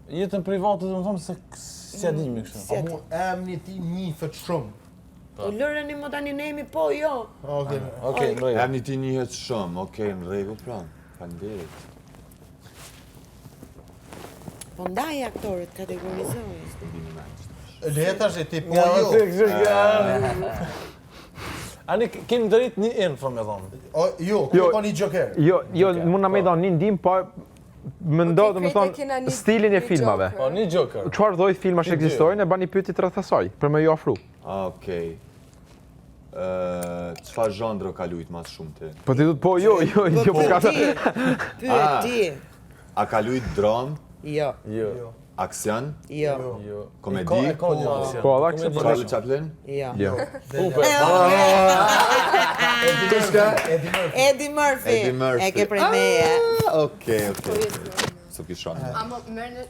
Jetën private do të them se si e dimi kështu. Po mu emni ti nifet shumë. Po lëreni më tani ne jemi po, jo. Okej, në rregull. Emni ti njihet shumë, okej, në rregull pra. Faleminderit. Po ndaj aktorët kategorizojnë. Letash e ti po Ja, jo. Ani kemi drejt një info me thonë. Jo, ku ka një Joker. Jo, mund na më dhon një ndim, po mendo domethënë stilin e filmave. Po, një Joker. Çfarë lloj filmash ekzistojnë e bani pyetje rreth asaj, për më ju ofru. Okej. Çfarë zhandro ka luajt më shumë ti? Po ti thot po jo, për ka. Pyet ti. A ka luajt dram, Jo. Jo. aksion, Jo. Jo. komedi? Ka një aksion. Po, edhe aksion. Charlie Chaplin? Jo. Jo. Eddie Murphy. Eddie Murphy. E ke prej meje. Okej. So kisha. Ama merrni